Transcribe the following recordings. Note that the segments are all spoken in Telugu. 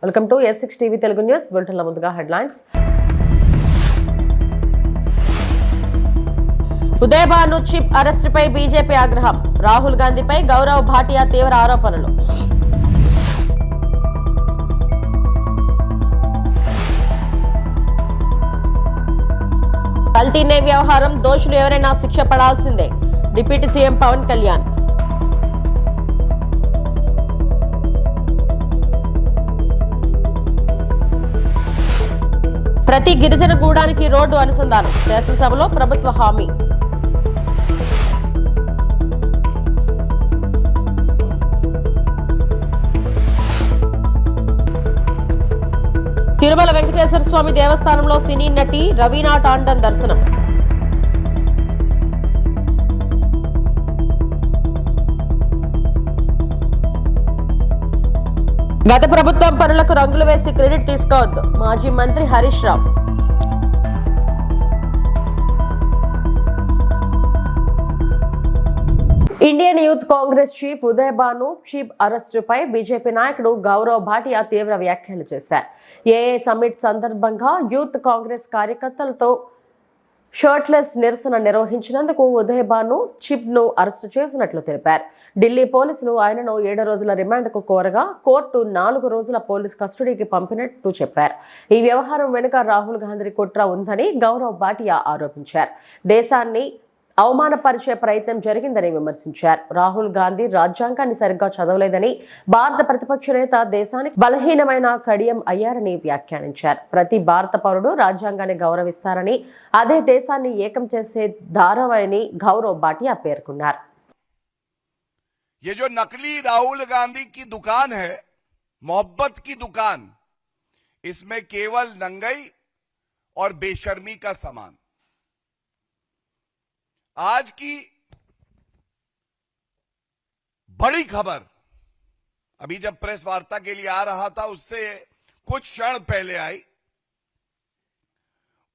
Welcome to S6 TV Telugu news బులెటిన్ల ముందుగా హెడ్లైన్స్. ఉదయభాను చిప్ అరెస్టుపై బీజేపీ ఆగ్రహం. రాహుల్ గాంధీపై గౌరవ్ భాటియా తీవ్ర ఆరోపణలు. కల్తీ నెయ్యి వ్యవహారం దోషులు ఎవరైనా శిక్ష పడాల్సిందే. Deputy CM Pawan Kalyan. ప్రతి గిరిజన గూడానికి రోడ్డు అనుసంధానం. శాసనసభలో ప్రభుత్వ హామీ. తిరుమల వెంకటేశ్వర స్వామి దేవస్థానంలో సినీ నటి రవీనా టాండన్ దర్శనం. గత ప్రభుత్వం పనులకు రంగులు వేసి క్రెడిట్ తీసుకోవద్దు. మాజీ మంత్రి Harish Rao. Indian youth congress chief Udaybhanu Chib అరెస్టుపై బీజేపీ నాయకుడు గౌరవ్ భాటియా తీవ్ర వ్యాఖ్యలు చేశారు. ఏఏ సమ్మిట్ సందర్భంగా యూత్ కాంగ్రెస్ కార్యకర్తలతో షర్ట్లెస్ నిరసన నిర్వహించినందుకు ఉదయభాను చిప్ ను అరెస్టు చేసినట్లు తెలిపారు. ఢిల్లీ పోలీసులు ఆయనను 7 రోజుల రిమాండ్కు కోరగా కోర్టు 4 రోజుల పోలీస్ కస్టడీకి పంపినట్టు చెప్పారు. ఈ వ్యవహారం వెనుక రాహుల్ గాంధీ కుట్ర ఉందని గౌరవ్ భాటియా ఆరోపించారు. దేశాన్ని అవమానపరిచే ప్రయత్నం జరిగిందని విమర్శించారు. రాహుల్ గాంధీ రాజ్యాంగాన్ని సరిగ్గా చదవలేదని, భారత ప్రతిపక్ష నేత దేశానికి బలహీనమైన కడియం అయ్యారని వ్యాఖ్యానించారు. ప్రతి భారత పౌరుడు రాజ్యాంగాన్ని గౌరవిస్తారని, అదే దేశాన్ని ఏకం చేసే దారవని గౌరవ్ భాటియా పేర్కొన్నారు. ये जो नकली राहुल गांधी की दुकान है, मोहब्बत की दुकान, इसमें केवल नंगई और बेशर्मी का सामान। आज की बड़ी खबर, अभी जब प्रेस वार्ता के लिए आ रहा था उससे कुछ क्षण पहले आई।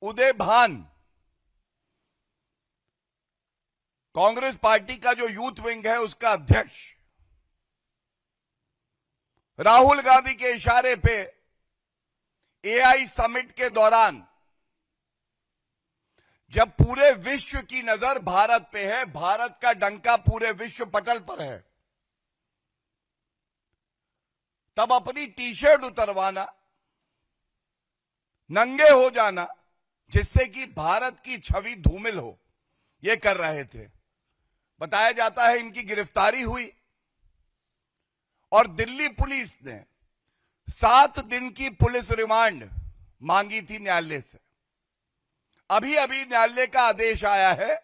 उदय भान कांग्रेस पार्टी का जो यूथ विंग है उसका अध्यक्ष, राहुल गांधी के इशारे पे एआई समिट के दौरान जब पूरे विश्व की नजर भारत पे है, भारत का डंका पूरे विश्व पटल पर है, तब अपनी टी शर्ट उतरवाना, नंगे हो जाना, जिससे कि भारत की छवि धूमिल हो, ये कर रहे थे। बताया जाता है इनकी गिरफ्तारी हुई और दिल्ली पुलिस ने 7 दिन की पुलिस रिमांड मांगी थी न्यायालय से। अभी अभी न्यायालय का आदेश आया है।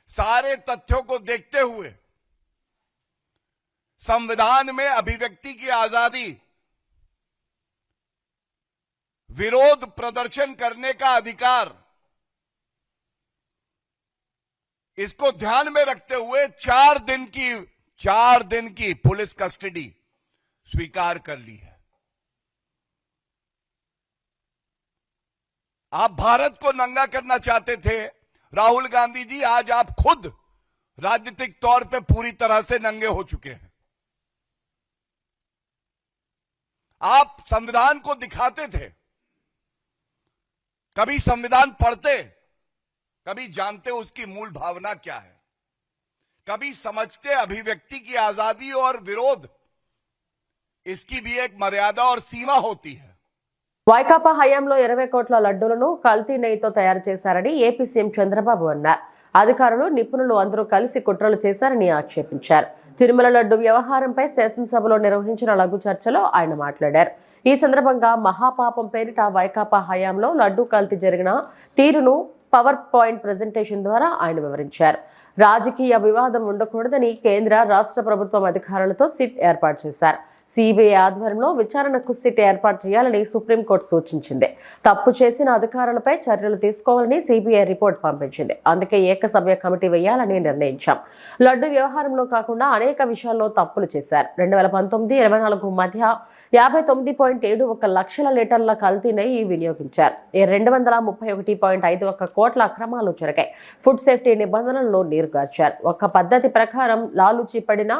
सारे तथ्यों को देखते हुए संविधान में अभिव्यक्ति की आजादी, विरोध प्रदर्शन करने का अधिकार, इसको ध्यान में रखते हुए 4 दिन की पुलिस कस्टडी स्वीकार कर ली है। आप भारत को नंगा करना चाहते थे राहुल गांधी जी, आज आप खुद राजनीतिक तौर पे पूरी तरह से नंगे हो चुके हैं। आप संविधान को दिखाते थे, कभी संविधान पढ़ते, कभी जानते उसकी मूल भावना क्या है, कभी समझते अभिव्यक्ति की आजादी और विरोध, इसकी भी एक मर्यादा और सीमा होती है। వైకాపా హయాంలో 20 కోట్ల లడ్డూలను కల్తీ నెయ్యితో తయారు చేశారని ఏపీ సీఎం చంద్రబాబు అన్నారు. అధికారులు, నిపుణులు అందరూ కలిసి కుట్రలు చేశారని ఆక్షేపించారు. తిరుమల లడ్డు వ్యవహారంపై శాసనసభలో నిర్వహించిన లఘు చర్చలో ఆయన మాట్లాడారు. ఈ సందర్భంగా మహాపాపం పేరిట వైకాపా హయాంలో లడ్డూ కల్తీ జరిగిన తీరును పవర్ పాయింట్ ప్రెజెంటేషన్ ద్వారా ఆయన వివరించారు. రాజకీయ వివాదం ఉండకూడదని కేంద్ర, రాష్ట్ర ప్రభుత్వం అధికారులతో సిట్ ఏర్పాటు చేశారు. సిబిఐ ఆధ్వర్యంలో విచారణకు సిట్ ఏర్పాటు చేయాలని సుప్రీంకోర్టు సూచించింది. తప్పు చేసిన అధికారులపై చర్యలు తీసుకోవాలని సిబిఐ రిపోర్ట్ పంపించింది. అందుకే ఏకసభ్య కమిటీ వేయాలని నిర్ణయించాం. లడ్డు వ్యవహారంలో కాకుండా అనేక విషయాల్లో తప్పులు చేశారు. 2019-24 మధ్య 59.71 లక్షల లీటర్ల కల్తీ నెయ్యి వినియోగించారు. 231.51 కోట్ల అక్రమాలు జరిగాయి. ఫుడ్ సేఫ్టీ నిబంధనల్లో నీరు గార్చారు. ఒక పద్ధతి ప్రకారం లాలూచి పడిన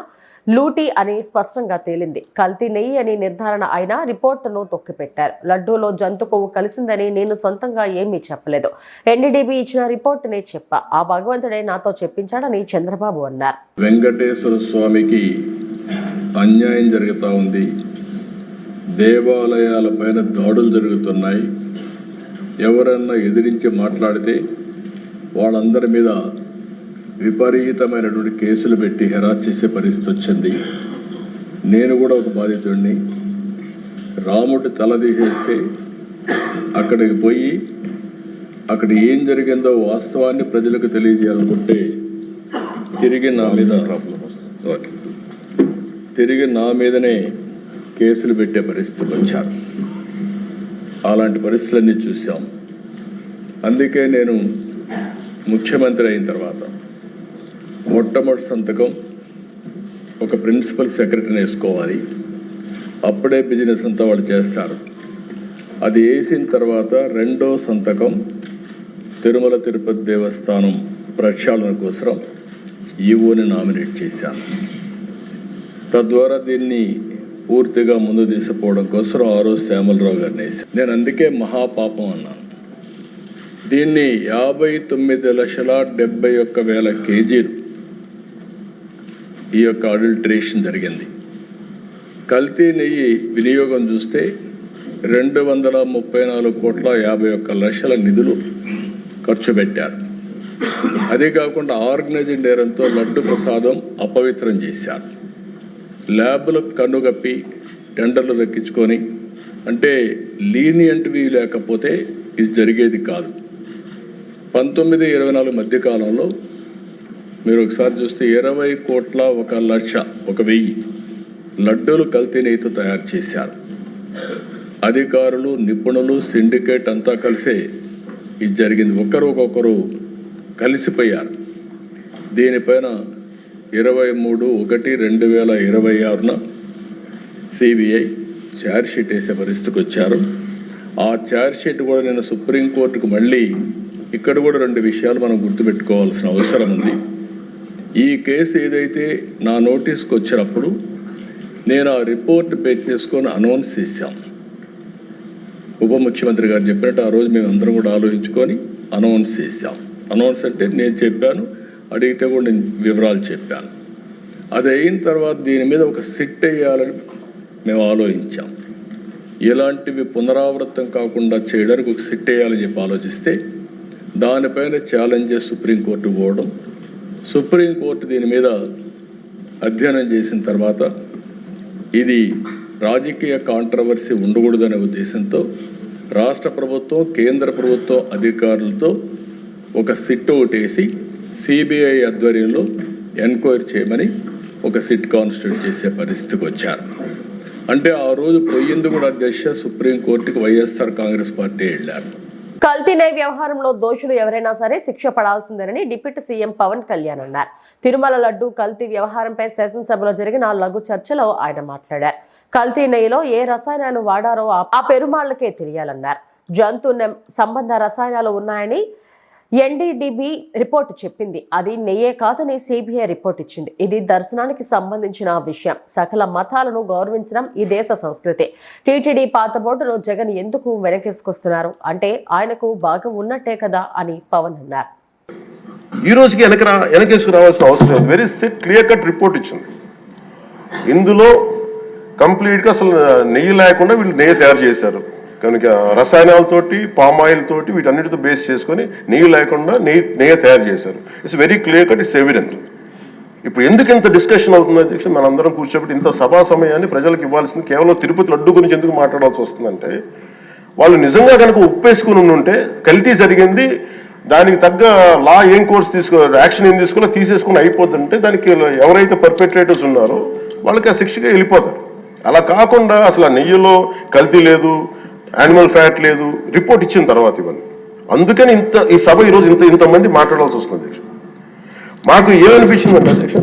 లూటీ అని స్పష్టంగా తేలింది. కల్తీ నెయ్యి అని నిర్ధారణ అయినా రిపోర్టును తొక్కిపెట్టారు. లడ్డూలో జంతు కొవ్వు కలిసిందని నేను సొంతంగా ఏమీ చెప్పలేదు. ఎన్డీడీబీ ఇచ్చిన రిపోర్టునే చెప్పా. ఆ భగవంతుడే నాతో చెప్పించాడని చంద్రబాబు అన్నారు. వెంకటేశ్వర స్వామికి అన్యాయం జరుగుతూ ఉంది. దేవాలయాలపైన దాడులు జరుగుతున్నాయి. ఎవరన్నా ఎదిరించి మాట్లాడితే వాళ్ళందరి మీద విపరీతమైనటువంటి కేసులు పెట్టి హెరాస్ చేసే పరిస్థితి వచ్చింది. నేను కూడా ఒక బాధితుడిని. రాముడి తల తీసేస్తే అక్కడికి పోయి అక్కడ ఏం జరిగిందో వాస్తవాన్ని ప్రజలకు తెలియజేయాలనుకుంటే తిరిగి నా మీదనే కేసులు పెట్టే పరిస్థితికి వచ్చారు. అలాంటి పరిస్థితులన్నీ చూసాం. అందుకే నేను ముఖ్యమంత్రి అయిన తర్వాత మొట్టమొదటి సంతకం ఒక ప్రిన్సిపల్ సెక్రటరీని వేసుకోవాలి. అప్పుడే బిజినెస్ అంతా వాళ్ళు చేస్తారు. అది వేసిన తర్వాత రెండో సంతకం తిరుమల తిరుపతి దేవస్థానం ప్రక్షాళన కోసం ఈవోని నామినేట్ చేశాను. తద్వారా దీన్ని పూర్తిగా ముందు తీసుకుపోవడం కోసం ఆ రోజు శ్యామలరావు గారిని వేశాను. నేను అందుకే మహాపాపం అన్నాను. దీన్ని 59,71,000 కేజీలు ఈ యొక్క అడల్టరేషన్ జరిగింది. కల్తీ నెయ్యి వినియోగం చూస్తే 234,51,00,000 నిధులు ఖర్చు పెట్టారు. అదే కాకుండా ఆర్గనైజ్డ్ నేరంతో లడ్డు ప్రసాదం అపవిత్రం చేశారు. ల్యాబ్లకు కన్నుగప్పి టెండర్లు దక్కించుకొని, అంటే లీనియంట్వి లేకపోతే ఇది జరిగేది కాదు. 19-24 మధ్యకాలంలో మీరు ఒకసారి చూస్తే 20,01,00,000 లడ్డూలు కల్తీ నెయ్యితో తయారు చేశారు. అధికారులు, నిపుణులు, సిండికేట్ అంతా కలిసే ఇది జరిగింది. ఒకరొకరు కలిసిపోయారు. దీనిపైన 23/1/2026 సిబిఐ ఛార్జ్షీట్ వేసే పరిస్థితికి వచ్చారు. ఆ ఛార్జ్షీట్ కూడా నేను సుప్రీంకోర్టుకు మళ్ళీ ఇక్కడ కూడా 2 విషయాలు మనం గుర్తుపెట్టుకోవాల్సిన అవసరం ఉంది. ఈ కేసు ఏదైతే నా నోటీస్కి వచ్చినప్పుడు నేను ఆ రిపోర్ట్ బేస్ చేసుకొని అనౌన్స్ చేశాం. ఉప ముఖ్యమంత్రి గారు చెప్పినట్టు ఆ రోజు మేము అందరం కూడా ఆలోచించుకొని అనౌన్స్ చేశాం. అనౌన్స్ అంటే నేను చెప్పాను, అడిగితే కూడా నేను వివరాలు చెప్పాను. అది అయిన తర్వాత దీని మీద ఒక సిట్ వేయాలని మేము ఆలోచించాం. ఇలాంటివి పునరావృతం కాకుండా చేయడానికి ఒక సిట్ వేయాలని చెప్పి ఆలోచిస్తే దానిపైన ఛాలెంజెస్ సుప్రీంకోర్టు పోవడం, సుప్రీంకోర్టు దీని మీద అధ్యయనం చేసిన తర్వాత ఇది రాజకీయ కాంట్రవర్సీ ఉండకూడదనే ఉద్దేశంతో రాష్ట్ర ప్రభుత్వం, కేంద్ర ప్రభుత్వం అధికారులతో ఒక సిట్ ఒకటేసి సిబిఐ ఆధ్వర్యంలో ఎంక్వైరీ చేయమని ఒక సిట్ కాన్స్టిట్యూట్ చేసే పరిస్థితికి వచ్చారు. అంటే ఆ రోజు పోయింది కూడా అధ్యక్ష సుప్రీంకోర్టుకి వైఎస్ఆర్ కాంగ్రెస్ పార్టీ వెళ్ళారు. కల్తీ నెయ్యి వ్యవహారంలో దోషులు ఎవరైనా సరే శిక్ష పడాల్సిందేనని డిప్యూటీ సీఎం పవన్ కళ్యాణ్ అన్నారు. తిరుమల లడ్డు కల్తీ వ్యవహారంపై శాసనసభలో జరిగిన లఘు చర్చలో ఆయన మాట్లాడారు. కల్తీ నెయ్యిలో ఏ రసాయనాలు వాడారో ఆ పెరుమాళ్లకే తెలియాలన్నారు. జంతు సంబంధ రసాయనాలు ఉన్నాయని ఎన్డీడీబీ రిపోర్టు చెప్పింది. అది నెయ్యే కాదని సిబిఐ రిపోర్ట్ ఇచ్చింది. ఇది దర్శనానికి సంబంధించిన విషయం. సకల మతాలను గౌరవించడం ఈ దేశ సంస్కృతి. టీటీడీ పాత బోర్డును జగన్ ఎందుకు వెనకేసుకొస్తున్నారు ఆయనకు భాగం ఉన్నట్టే కదా అని పవన్ అన్నారు. ఈ రోజుకి వెనకేసుకు రావాల్సిన అవసరం లేదు. వెరీ క్లియర్ కట్ రిపోర్ట్ ఇచ్చింది. ఇందులో కంప్లీట్గా అసలు నెయ్యి లేకుండా వీళ్ళు నెయ్యి తయారు చేశారు. కనుక రసాయనాలతోటి, పామాయిల్ తోటి వీటన్నిటితో బేస్ చేసుకొని నెయ్యి లేకుండా నెయ్యి తయారు చేశారు. It's very clear cut, it's evident. ఇప్పుడు ఎందుకు ఇంత డిస్కషన్ అవుతుంది అధ్యక్ష? మనందరం కూర్చోబెట్టి ఇంత సభా సమయాన్ని ప్రజలకు ఇవ్వాల్సింది కేవలం తిరుపతి లడ్డు గురించి ఎందుకు మాట్లాడాల్సి వస్తుందంటే, వాళ్ళు నిజంగా కనుక ఉప్పేసుకుని ఉంటే కల్తీ జరిగింది, దానికి తగ్గ లా ఏం కోర్స్ యాక్షన్ ఏం తీసుకోవాలో తీసేసుకుని అయిపోతుంటే దానికి ఎవరైతే పర్పెట్రేటర్స్ ఉన్నారో వాళ్ళకి ఆ శిక్షగా వెళ్ళిపోతారు. అలా కాకుండా అసలు ఆ నెయ్యిలో కల్తీ లేదు, యానిమల్ ఫ్యాట్ లేదు, రిపోర్ట్ ఇచ్చిన తర్వాత ఇవన్నీ. అందుకని ఈ సభ ఈరోజు ఇంతమంది మాట్లాడాల్సి వస్తుంది అధ్యక్ష. మాకు ఏమనిపించిందంటే అధ్యక్ష,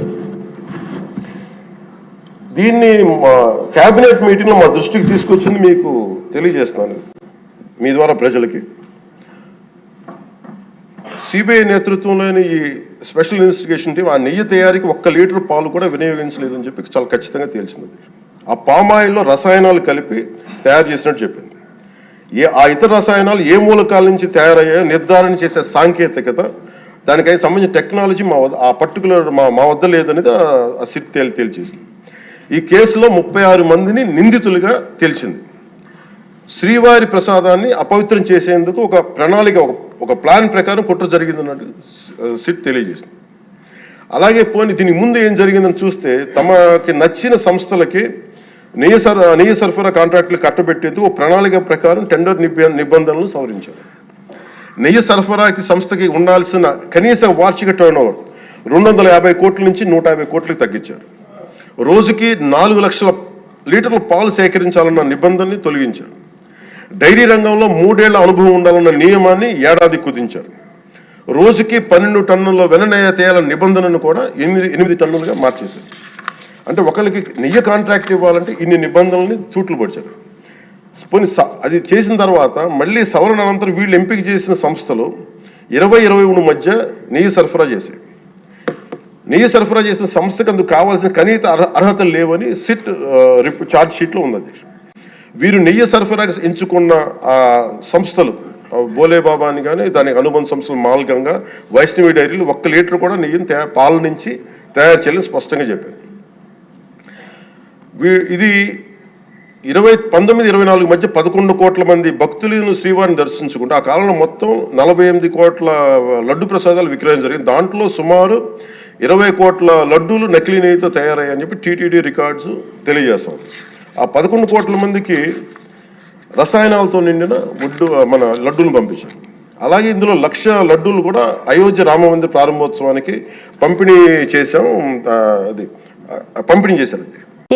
దీన్ని క్యాబినెట్ మీటింగ్లో మా దృష్టికి తీసుకొచ్చింది మీకు తెలియజేస్తున్నాను మీ ద్వారా ప్రజలకి. సిబిఐ నేతృత్వంలోని ఈ స్పెషల్ ఇన్వెస్టిగేషన్ టీం ఆ నెయ్యి తయారీకి 1 లీటర్ పాలు కూడా వినియోగించలేదని చెప్పి చాలా ఖచ్చితంగా తేల్చింది. ఆ పామాయిల్లో రసాయనాలు కలిపి తయారు చేసినట్టు చెప్పింది. ఆ ఇతర రసాయనాలు ఏ మూలకాల నుంచి తయారయ్యాయో నిర్ధారణ చేసే సాంకేతికత, దానికై సంబంధించిన టెక్నాలజీ ఆ పర్టికులర్ మా వద్ద లేదనేది ఆ సిట్ తేల్చేసింది. ఈ కేసులో 36 మందిని నిందితులుగా తేల్చింది. శ్రీవారి ప్రసాదాన్ని అపవిత్రం చేసేందుకు ఒక ప్రణాళిక, ఒక ప్లాన్ ప్రకారం కుట్ర జరిగిందన్నట్టు సిట్ తెలియజేసింది. అలాగే దీనికి ముందు ఏం జరిగిందని చూస్తే, తమకి నచ్చిన సంస్థలకి నెయ్యి సరఫరా కాంట్రాక్టులు కట్టబెట్టేందుకు ప్రణాళిక ప్రకారం టెండర్ నిబంధనలు సవరించారు. నెయ్యి సరఫరాకి సంస్థకి ఉండాల్సిన కనీస వార్షిక టర్నోవర్ 250 కోట్ల నుంచి 150 కోట్లకు తగ్గించారు. రోజుకి 4 లక్షల లీటర్ల పాలు సేకరించాలన్న నిబంధనని తొలగించారు. డైరీ రంగంలో 3 ఏళ్ల అనుభవం ఉండాలన్న నియమాన్ని ఏడాది కుదించారు. రోజుకి 12 టన్నుల వెన్నెయ్య తేయాలన్న నిబంధనను కూడా 8 టన్నులుగా మార్చేశారు. అంటే ఒకరికి నెయ్యి కాంట్రాక్ట్ ఇవ్వాలంటే ఇన్ని నిబంధనల్ని తూట్లు పడిచారు. అది చేసిన తర్వాత మళ్ళీ సవరణ అనంతరం వీళ్ళు ఎంపిక చేసిన సంస్థలు 20-23 మధ్య నెయ్యి సరఫరా చేశాయి. నెయ్యి సరఫరా చేసిన సంస్థకు అందుకు కావాల్సిన కనీస అర్హతలు లేవని సిట్ ఛార్జ్ షీట్లో ఉంది అధ్యక్ష. వీరు నెయ్యి సరఫరా ఎంచుకున్న సంస్థలు బోలేబాబా అని కానీ దానికి అనుబంధ సంస్థలు మాల్గంగా, వైష్ణవి డైరీలు 1 లీటర్ కూడా నెయ్యిని పాల నుంచి తయారు చేయాలని స్పష్టంగా చెప్పారు. ఇది 1924 మధ్య 11 కోట్ల మంది భక్తులను శ్రీవారిని దర్శించుకుంటే ఆ కాలంలో మొత్తం 48 కోట్ల లడ్డు ప్రసాదాలు విక్రయం జరిగింది. దాంట్లో సుమారు 20 కోట్ల లడ్డూలు నకిలీ నెయ్యితో తయారయ్యాయని చెప్పి టీటీడీ రికార్డ్స్ తెలియజేస్తాం. ఆ 11 కోట్ల మందికి రసాయనాలతో నిండిన మన లడ్డూలు పంపించారు. అలాగే ఇందులో 1,00,000 లడ్డూలు కూడా అయోధ్య రామ మందిర ప్రారంభోత్సవానికి పంపిణీ చేశారు.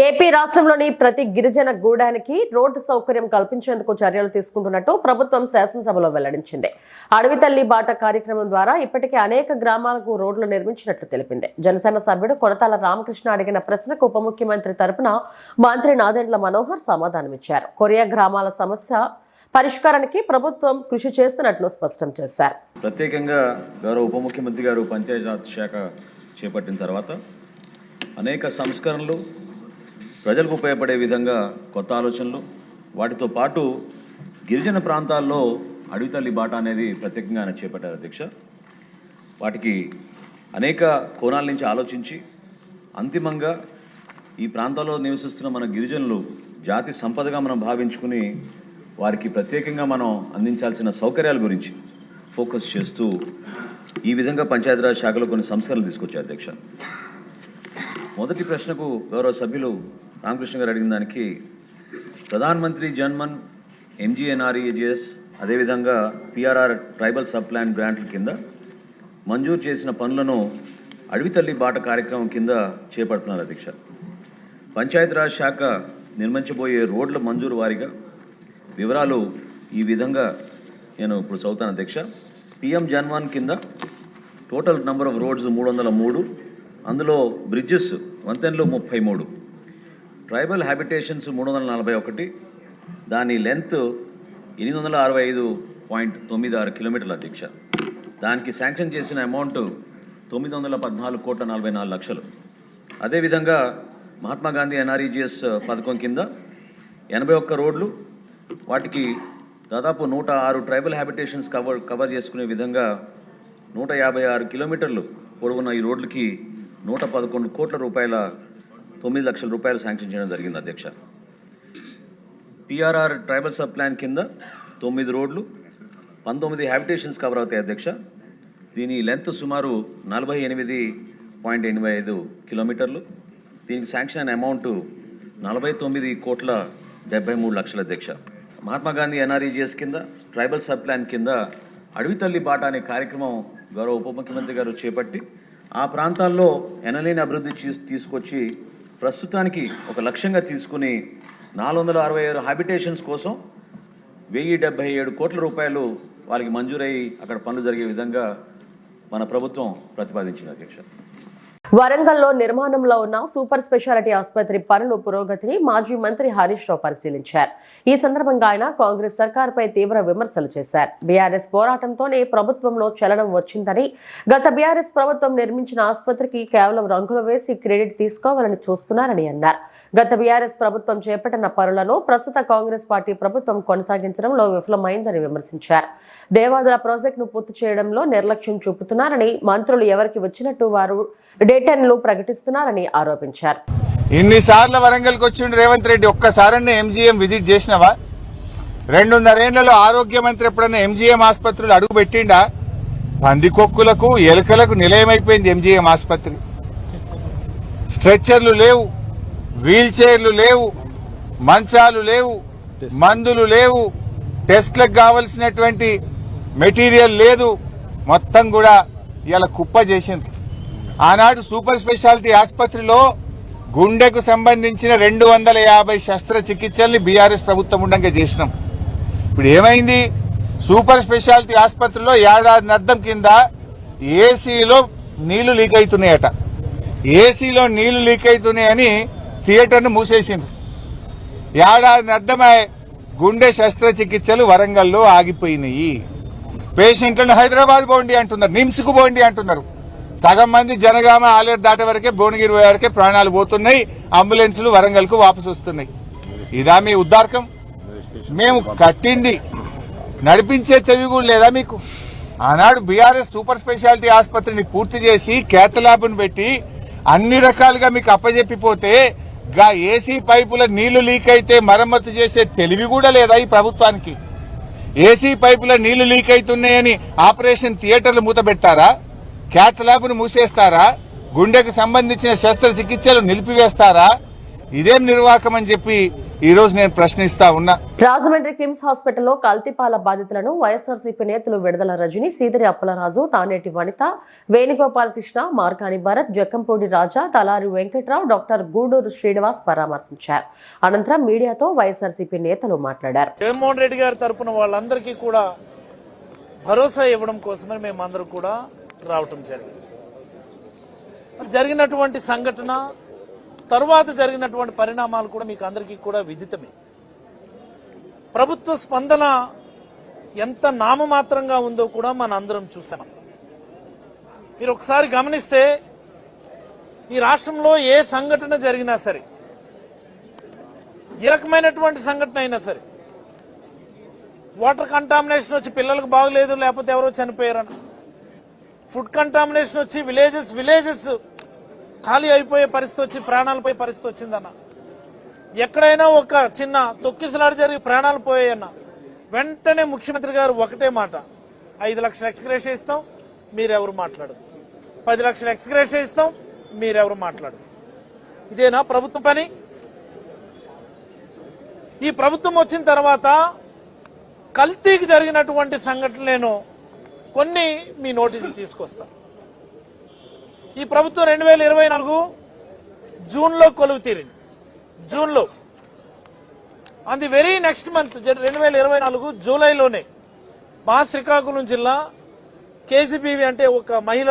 ఏపీ రాష్ట్రంలోని ప్రతి గిరిజన గూడానికి రోడ్డు సౌకర్యం కల్పించేందుకు చర్యలు తీసుకుంటున్నట్టు ప్రభుత్వం శాసనసభలో వెల్లడించింది. అడవి తల్లి బాట కార్యక్రమం ద్వారా ఇప్పటికే అనేక గ్రామాలకు రోడ్లు నిర్మించినట్లు తెలిపింది. జనసేన సభ్యుడు కొనతాల రామకృష్ణ అడిగిన ప్రశ్నకు ఉప ముఖ్యమంత్రి తరపున మంత్రి నాదెండ్ల మనోహర్ సమాధానమిచ్చారు. కొరియా గ్రామాల సమస్య పరిష్కారానికి ప్రభుత్వం కృషి చేస్తున్నట్లు స్పష్టం చేశారు. ప్రత్యేకంగా గౌరవ ఉప ముఖ్యమంత్రి గారు పంచాయతీరాజ్ శాఖ చేపట్టిన తర్వాత అనేక సంస్కరణలు, ప్రజలకు ఉపయోగపడే విధంగా కొత్త ఆలోచనలు, వాటితో పాటు గిరిజన ప్రాంతాల్లో అడవి తల్లి బాట అనేది ప్రత్యేకంగా ఆయన చేపట్టారు అధ్యక్ష. వాటికి అనేక కోణాల నుంచి ఆలోచించి అంతిమంగా ఈ ప్రాంతాల్లో నివసిస్తున్న మన గిరిజనులు జాతి సంపదగా మనం భావించుకుని వారికి ప్రత్యేకంగా మనం అందించాల్సిన సౌకర్యాల గురించి ఫోకస్ చేస్తూ ఈ విధంగా పంచాయతీరాజ్ శాఖలో కొన్ని సంస్కరణలు తీసుకొచ్చారు అధ్యక్ష. మొదటి ప్రశ్నకు గౌరవ సభ్యులు రామకృష్ణ గారు అడిగిన దానికి ప్రధానమంత్రి జన్మన్, MGNREGS, అదేవిధంగా PRR ట్రైబల్ సబ్ ప్లాన్ గ్రాంట్ల కింద మంజూరు చేసిన పనులను అడవి తల్లి బాట కార్యక్రమం కింద చేపడుతున్నారు అధ్యక్ష. పంచాయతీరాజ్ శాఖ నిర్మించబోయే రోడ్ల మంజూరు వారీగా వివరాలు ఈ విధంగా నేను ఇప్పుడు చదువుతాను అధ్యక్ష. PM జన్మన్ కింద టోటల్ నెంబర్ ఆఫ్ రోడ్స్ 303, అందులో బ్రిడ్జెస్ వంతెనలు 33, ట్రైబల్ హ్యాబిటేషన్స్ 341, దాని లెంత్ 865.96 కిలోమీటర్ల అధ్యక్ష. దానికి శాంక్షన్ చేసిన అమౌంట్ 914,44 లక్షలు. అదేవిధంగా మహాత్మా గాంధీ NREGS పథకం కింద 81 రోడ్లు, వాటికి దాదాపు 106 ట్రైబల్ హ్యాబిటేషన్స్ కవర్ చేసుకునే విధంగా 156 కిలోమీటర్లు పొడవున్న ఈ రోడ్లకి 111 కోట్ల రూపాయల 9 లక్షల రూపాయలు శాంక్షన్ చేయడం జరిగింది అధ్యక్ష. PRR ట్రైబల్ సబ్ ప్లాన్ కింద 9 రోడ్లు, 19 హ్యాబిటేషన్స్ కవర్ అవుతాయి అధ్యక్ష. దీని లెంత్ సుమారు 48.85 కిలోమీటర్లు. దీనికి శాంక్షన్ అయిన అమౌంట్ 49,73 లక్షల అధ్యక్ష. మహాత్మా గాంధీ NREGS కింద ట్రైబల్ సబ్ ప్లాన్ కింద అడవి తల్లి బాట అనే కార్యక్రమం గౌరవ ఉప ముఖ్యమంత్రి గారు చేపట్టి ఆ ప్రాంతాల్లో ఎనలేని అభివృద్ధి తీసుకొచ్చి ప్రస్తుతానికి ఒక లక్ష్యంగా తీసుకుని 466 హ్యాబిటేషన్స్ కోసం 1,077 కోట్ల రూపాయలు వాళ్ళకి మంజూరై అక్కడ పనులు జరిగే విధంగా మన ప్రభుత్వం ప్రతిపాదించింది అధ్యక్ష. వరంగల్లో నిర్మాణంలో ఉన్న సూపర్ స్పెషాలిటీ ఆసుపత్రి పనుల పురోగతిని మాజీ మంత్రి హరీష్ రావు పరిశీలించారు. ఈ సందర్భంగా ఆయన కాంగ్రెస్ సర్కార్పై తీవ్ర విమర్శలు చేశారు. బీఆర్ఎస్ పోరాటంతోనే ప్రభుత్వంలో చలనం వచ్చిందని, గత బీఆర్ఎస్ ప్రభుత్వం నిర్మించిన ఆసుపత్రికి కేవలం రంగులు వేసి క్రెడిట్ తీసుకోవాలని చూస్తున్నారని అన్నారు. గత బీఆర్ఎస్ ప్రభుత్వం చేపట్టిన పనులను ప్రస్తుత కాంగ్రెస్ పార్టీ ప్రభుత్వం కొనసాగించడంలో విఫలమైందని విమర్శించారు. దేవాదుల ప్రాజెక్టును పూర్తి చేయడంలో నిర్లక్ష్యం చూపుతున్నారని, మంత్రులు ఎవరికి వచ్చినట్టు వారు డేటన్లు ప్రకటిస్తున్నారని ఆరోపించారు. ఇన్నిసార్లు వరంగల్కి వచ్చిండు రేవంత్ రెడ్డి, ఒక్కసారన్నా ఎంజీఎం విజిట్ చేసినవా? 2.5 ఏళ్లలో ఆరోగ్య మంత్రి ఎప్పుడన్నా ఎంజీఎం ఆసుపత్రులు అడుగు పెట్టిండా? పందికొక్కులకు ఎలుకలకు నిలయమైపోయింది ఎంజీఎం ఆసుపత్రి. స్ట్రెచ్చర్లు లేవు, వీల్ చైర్లు లేవు, మంచాలు లేవు, మందులు లేవు, టెస్ట్లకు కావలసినటువంటి మెటీరియల్ లేదు. మొత్తం కూడా ఇలా కుప్ప చేసింది. ఆనాడు సూపర్ స్పెషాలిటీ ఆసుపత్రిలో గుండెకు సంబంధించిన 250 శస్త్రచికిత్సల్ని బీఆర్ఎస్ ప్రభుత్వం ఉండగా చేసినాం. ఇప్పుడు ఏమైంది? సూపర్ స్పెషాలిటీ ఆసుపత్రిలో ఏడాది అద్దం కింద ఏసీలో నీళ్లు లీక్ అవుతున్నాయట. ఏసీలో నీళ్లు లీక్ అవుతున్నాయని థియేటర్ను మూసేసింది. ఏడాది అద్దమై గుండె శస్త్రచికిత్సలు వరంగల్లో ఆగిపోయినాయి. పేషెంట్లను హైదరాబాద్ పోండి అంటున్నారు, నిమ్స్కు పోండి అంటున్నారు. సగం మంది జనగామ ఆలేరు దాటే వరకే, భువనగిరి వరకే ప్రాణాలు పోతున్నాయి. అంబులెన్సులు వరంగల్కు వాపసు వస్తున్నాయి. ఇదా మీ ఉద్దారకం? మేము కట్టింది నడిపించే తెలివి కూడా లేదా మీకు? ఆనాడు బీఆర్ఎస్ సూపర్ స్పెషాలిటీ ఆసుపత్రిని పూర్తి చేసి కేత్ ల్యాబ్ను పెట్టి అన్ని రకాలుగా మీకు అప్పజెప్పిపోతే గా ఏసీ పైపుల నీళ్లు లీక్ అయితే మరమ్మతు చేసే తెలివి కూడా లేదా ఈ ప్రభుత్వానికి? ఏసీ పైపుల నీళ్లు లీక్ అవుతున్నాయని ఆపరేషన్ థియేటర్లు మూతబెట్టారా? క్యాత్ ల్యాబ్ను మూసేస్తారా? గుండెకు సంబంధించిన శస్త్రచికిత్సలు నిలిపివేస్తారా? ఇదేం నిర్వాహకం అని చెప్పి ఈ రోజు నేను ప్రశ్నిస్తా ఉన్నా. రాజమండ్రి కిమ్స్ హాస్పిటల్లో కల్తీపాల బాధితులను వైఎస్ఆర్సీపీ నేతలు విడుదల రజని, సీదిరి అప్పలరాజు, తానేటి వనిత, వేణుగోపాల్ కృష్ణ, మార్కాని భరత్, జక్కంపూడి రాజా, తలారి వెంకట్రావు, డాక్టర్ గూడూరు శ్రీనివాస్ పరామర్శించారు. అనంతరం మీడియాతో వైఎస్ఆర్సీపీ నేతలు మాట్లాడారు. జగన్మోహన్ రెడ్డి గారి తరపున వాళ్ళందరికీ కూడా భరోసా ఇవ్వడం కోసమే మేమందరూ కూడా రావటం జరిగింది. జరిగినటువంటి సంఘటన తరువాత జరిగినటువంటి పరిణామాలు కూడా మీకు అందరికీ కూడా విదితమే. ప్రభుత్వ స్పందన ఎంత నామమాత్రంగా ఉందో కూడా మన అందరం చూసాం. మీరు ఒకసారి గమనిస్తే ఈ రాష్ట్రంలో ఏ సంఘటన జరిగినా సరే, ఏ రకమైనటువంటి సంఘటన అయినా సరే, వాటర్ కంటామినేషన్ వచ్చి పిల్లలకు బాగలేదు, లేకపోతే ఎవరో చనిపోయారని, ఫుడ్ కంటామినేషన్ వచ్చి విలేజెస్ ఖాళీ అయిపోయే పరిస్థితి వచ్చి ప్రాణాలు పోయే పరిస్థితి వచ్చిందన్న, ఎక్కడైనా ఒక చిన్న తొక్కిసలాట జరిగి ప్రాణాలు పోయాయన్న వెంటనే ముఖ్యమంత్రి గారు ఒకటే మాట, 5 లక్షల ఎక్స్గ్రేషియా ఇస్తాం, మీరెవరు మాట్లాడదు. 10 లక్షల ఎక్స్గ్రేషియా ఇస్తాం, మీరెవరు మాట్లాడదు. ఇదేనా ప్రభుత్వం పని? ఈ ప్రభుత్వం వచ్చిన తర్వాత కల్తీకి జరిగినటువంటి సంఘటనలు నేను కొన్ని మీ నోటీసులు తీసుకొస్తా. ఈ ప్రభుత్వం 2024 జూన్లో కొలువు తీరింది. జూన్లో on the very next month 2024 జూలైలోనే మా శ్రీకాకుళం జిల్లా కేజీబీవి అంటే ఒక మహిళ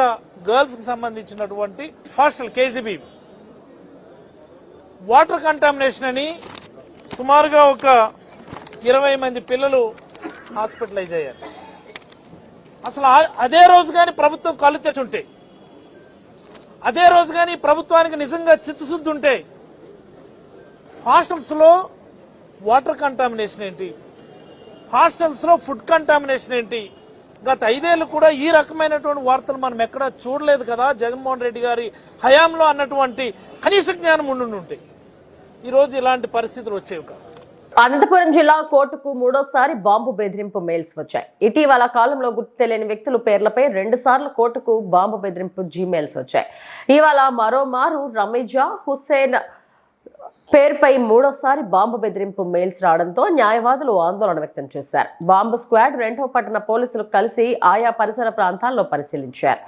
గర్ల్స్ కి సంబంధించినటువంటి హాస్టల్ కేజీబీవి వాటర్ కంటామినేషన్ అని సుమారుగా ఒక 20 మంది పిల్లలు హాస్పిటలైజ్ అయ్యారు. అసలు అదే రోజు కానీ ప్రభుత్వం కళ్ళు తెచ్చుంటే, అదే రోజు కానీ ప్రభుత్వానికి నిజంగా చిత్తశుద్ధి ఉంటే హాస్టల్స్ లో వాటర్ కంటామినేషన్ ఏంటి, హాస్టల్స్ లో ఫుడ్ కంటామినేషన్ ఏంటి, గత 5 ఏళ్లు కూడా ఈ రకమైనటువంటి వార్తలు మనం ఎక్కడా చూడలేదు కదా జగన్మోహన్ రెడ్డి గారి హయాంలో అన్నటువంటి కనీస జ్ఞానం ఉండుంటే ఈ రోజు ఇలాంటి పరిస్థితులు వచ్చేవి కాదు. అనంతపురం జిల్లా కోర్టుకు 3వ బాంబు బెదిరింపు మెయిల్స్ వచ్చాయి. ఇటీవల కాలంలో గుర్తు తెలియని వ్యక్తుల పేర్లపై 2 సార్లు కోర్టుకు బాంబు బెదిరింపు జీమెయిల్స్ వచ్చాయి. ఇవాళ మరోమారు రమేజా, హుస్సేన్ పేరుపై మూడోసారి బాంబు బెదిరింపు మెయిల్స్ రావడంతో న్యాయవాదులు ఆందోళన వ్యక్తం చేశారు. బాంబు స్క్వాడ్ రెండో పట్టణ పోలీసులు కలిసి ఆయా పరిసర ప్రాంతాల్లో పరిశీలించారు.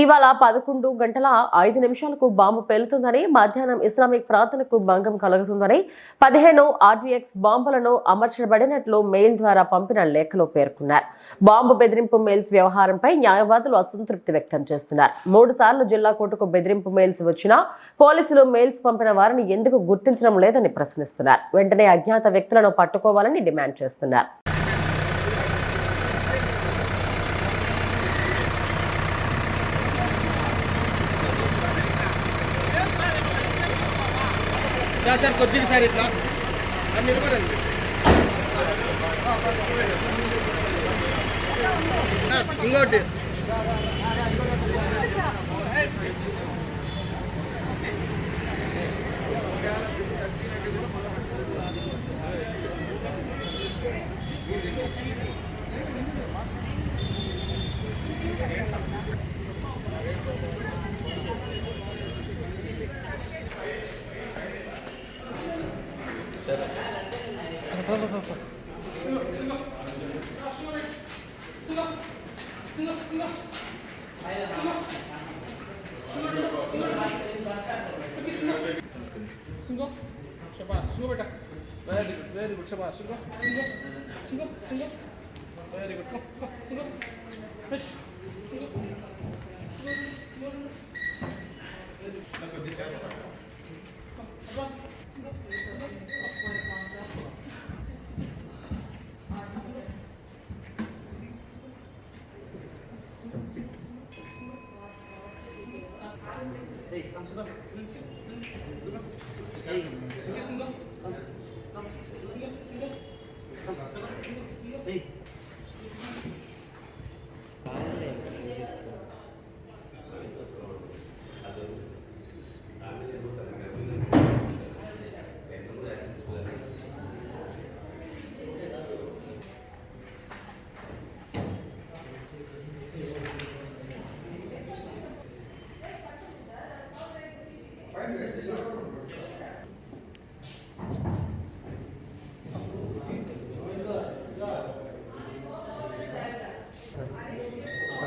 ఇవాళ 11:05 బాంబు పేలుతుందని, మధ్యాహ్నం ఇస్లామిక్ ప్రార్థనకు భంగం కలుగుతుందని, 15 RDX బాంబులను అమర్చబడినట్లు మెయిల్ ద్వారా పంపిన లేఖలో పేర్కొన్నారు. బాంబు బెదిరింపు మెయిల్స్ వ్యవహారంపై న్యాయవాదులు అసంతృప్తి వ్యక్తం చేస్తున్నారు. 3 సార్లు జిల్లా కోర్టుకు బెదిరింపు మెయిల్స్ వచ్చినా పోలీసులు మెయిల్స్ పంపిన వారిని ఎందుకు గుర్తించడం లేదని ప్రశ్నిస్తున్నారు. వెంటనే అజ్ఞాత వ్యక్తులను పట్టుకోవాలని డిమాండ్ చేస్తున్నారు. ఇంకోటి సింగో శబా సింగో బేటా వెరీ గుడ్ శబా సింగో సింగో సింగో సింగో వెరీ గుడ్ సింగో ఫిష్ సింగో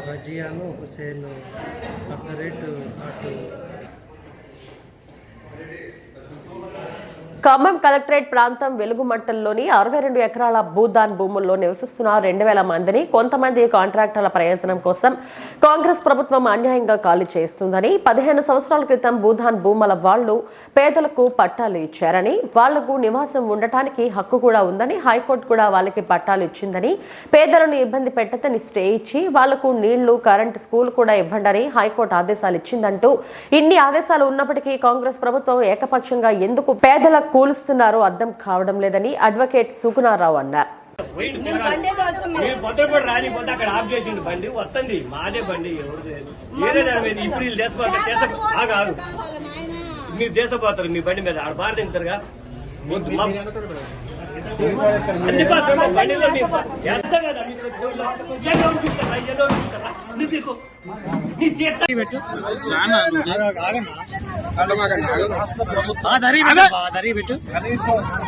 రజియాను హుసేన్ @ ఖమ్మం కలెక్టరేట్ ప్రాంతం వెలుగుమట్టల్లోని 62 ఎకరాల భూదాన్ భూముల్లో నివసిస్తున్న 2000 మందిని కొంతమంది కాంట్రాక్టర్ల ప్రయోజనం కోసం కాంగ్రెస్ ప్రభుత్వం అన్యాయంగా ఖాళీ చేస్తుందని, 15 సంవత్సరాల క్రితం భూదాన్ భూముల వాళ్లు పేదలకు పట్టాలు ఇచ్చారని, వాళ్లకు నివాసం ఉండటానికి హక్కు కూడా ఉందని, హైకోర్టు కూడా వాళ్ళకి పట్టాలు ఇచ్చిందని, పేదలను ఇబ్బంది పెట్టదని స్టే ఇచ్చి వాళ్లకు నీళ్లు, కరెంటు, స్కూల్ కూడా ఇవ్వండి హైకోర్టు ఆదేశాలు ఇచ్చిందంటూ ఇన్ని ఆదేశాలు ఉన్నప్పటికీ కాంగ్రెస్ ప్రభుత్వం ఏకపక్షంగా ఎందుకు పేదల కూలుస్తున్నారో అర్థం కావడం లేదని అడ్వకేట్ సుగుణారావు అన్నారు. భద్రపడి రానిపోతే అక్కడ ఆఫ్ చేసిండు బండి వస్తుంది మాదే బండి ఇప్పుడు వీళ్ళు దేశపోతారు మీరు దేశపోతారు మీ బండి మీద ఆడ బారదింటారుగా అందుకోసం బండిలో ఎంత కదా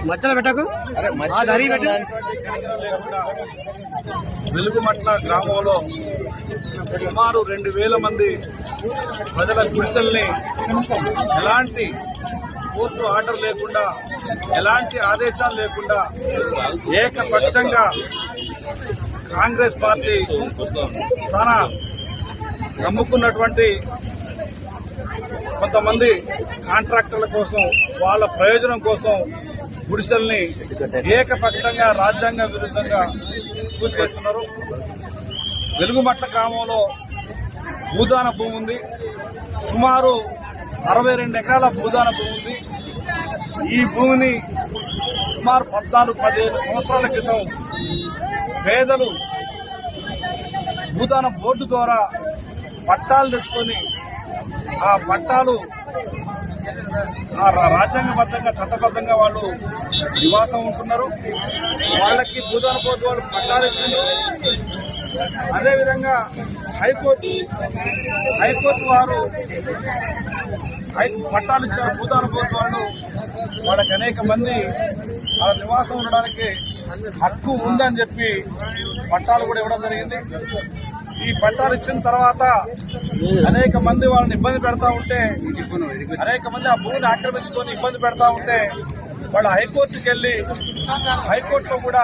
మధ్యలో పెట్టకు వెలుగుమట్ల గ్రామంలో సుమారు 2000 మంది ప్రజల గుడిసెల్ని ఎలాంటి కోర్టు ఆర్డర్ లేకుండా, ఎలాంటి ఆదేశాలు లేకుండా ఏకపక్షంగా కాంగ్రెస్ పార్టీ తన నమ్ముకున్నటువంటి కొంతమంది కాంట్రాక్టర్ల కోసం, వాళ్ళ ప్రయోజనం కోసం గుడిసెల్ని ఏకపక్షంగా రాజ్యాంగ విరుద్ధంగా కూల్చేస్తున్నారు. వెలుగుమట్ల గ్రామంలో భూదాన భూమి ఉంది. సుమారు 62 ఎకరాల భూదాన భూమి ఉంది. ఈ భూమిని సుమారు 14-15 సంవత్సరాల క్రితం పేదలు భూదాన బోర్డు ద్వారా పట్టాలు తెచ్చుకొని ఆ పట్టాలు రాజ్యాంగబద్ధంగా, చట్టబద్ధంగా వాళ్ళు నివాసం ఉంటున్నారు. వాళ్ళకి భూదాన బోర్డు వాళ్ళు పట్టాలు ఇచ్చిండ్రు. అదేవిధంగా హైకోర్టు వారు పట్టాలు ఇచ్చారు. భూదాన బోర్డు వాళ్ళు వాళ్ళకి అనేక మంది వాళ్ళ నివాసం ఉండడానికి హక్కు ఉందని చెప్పి పట్టాలు కూడా ఇవ్వడం జరిగింది. ఈ పట్టాలు ఇచ్చిన తర్వాత అనేక మంది వాళ్ళని ఇబ్బంది పెడతా ఉంటే, అనేక మంది ఆ భూమిని ఆక్రమించుకొని ఇబ్బంది పెడతా ఉంటే వాళ్ళు హైకోర్టుకి వెళ్లి హైకోర్టులో కూడా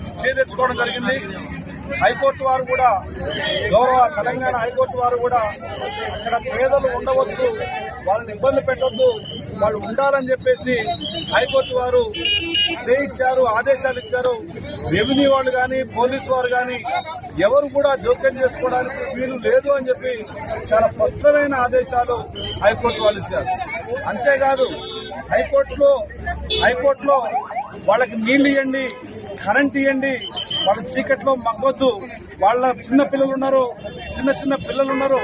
స్టే తెచ్చుకోవడం జరిగింది. హైకోర్టు వారు కూడా, గౌరవ తెలంగాణ హైకోర్టు వారు కూడా అక్కడ పేదలు ఉండవచ్చు, వాళ్ళని ఇబ్బంది పెట్టొద్దు, వాళ్ళు ఉండాలని చెప్పేసి హైకోర్టు వారు స్టే ఇచ్చారు, ఆదేశాలు ఇచ్చారు. రెవెన్యూ వాళ్ళు కానీ పోలీసు వారు కానీ ఎవరు కూడా జోక్యం చేసుకోవడానికి వీలు లేదు అని చెప్పి చాలా స్పష్టమైన ఆదేశాలు హైకోర్టు వాళ్ళు ఇచ్చారు. అంతేకాదు హైకోర్టులో వాళ్ళకి నీళ్లు ఇవ్వండి, కరెంట్ ఇవ్వండి, వాళ్ళ చీకట్లో మగ్గొద్దు, వాళ్ళ చిన్న పిల్లలు ఉన్నారు,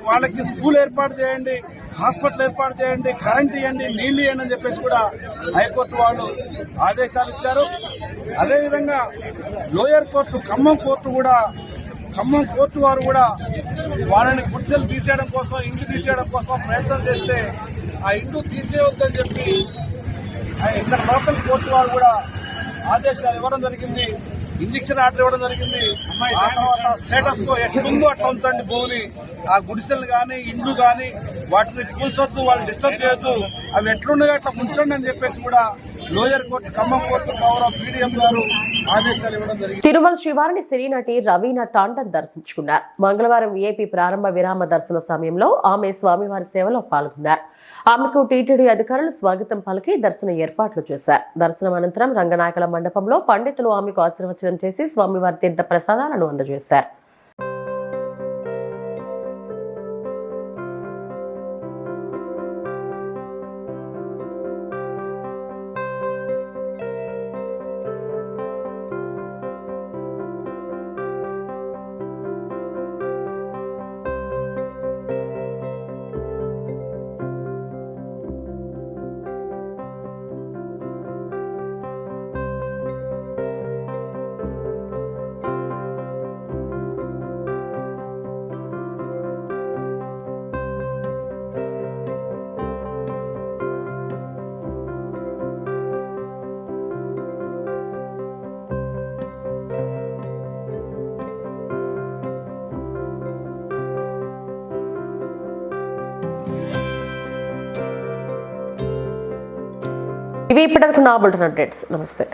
వాళ్ళకి స్కూల్ ఏర్పాటు చేయండి, హాస్పిటల్ ఏర్పాటు చేయండి, కరెంట్ ఇవ్వండి, నీళ్లు ఇవ్వండి అని చెప్పేసి కూడా హైకోర్టు వాళ్ళు ఆదేశాలు ఇచ్చారు. అదేవిధంగా లోయర్ కోర్టు ఖమ్మం కోర్టు వారు కూడా వాళ్ళని గుడిసెలు తీసేయడం కోసం, ఇంటి తీసేయడం కోసం ప్రయత్నం చేస్తే ఆ ఇంటి తీసేయవద్దని చెప్పి ఇక్కడ లోకల్ కోర్టు వారు కూడా ఆదేశాలు ఇవ్వడం జరిగింది, ఇంజక్షన్ ఆర్డర్ ఇవ్వడం జరిగింది. ఆ తర్వాత స్టేటస్ కో ఎట్లుందో అట్లా ఉంచండి భూమిని, ఆ గుడిసెలు కానీ ఇండ్లు కానీ వాటిని కూల్చొద్దు, వాళ్ళని డిస్టర్బ్ చేయొద్దు, అవి ఎట్లుండగా అట్లా ఉంచండి అని చెప్పేసి కూడా లోయర్ కోర్టు ఖమ్మం కోర్టు గౌరవ పీడీఎం గారు ఆదేశాలు ఇవ్వడం జరిగింది. తిరుమల శ్రీవారిని సినీ నటి రవీనా టాండన్ దర్శించుకున్నారు. మంగళవారం వీఐపీ ప్రారంభ విరామ దర్శన సమయంలో ఆమె స్వామివారి సేవలో పాల్గొన్నారు. ఆమెకు టీటీడీ అధికారులు స్వాగతం పలికి దర్శన ఏర్పాట్లు చేశారు. దర్శనం అనంతరం రంగనాయకుల మండపంలో పండితులు ఆమెకు ఆశీర్వచనం చేసి స్వామివారి తీర్థ ప్రసాదాలను అందజేశారు. ఇవి ఇప్పటివరకు నా బులెటిన్ అప్డేట్స్. నమస్తే.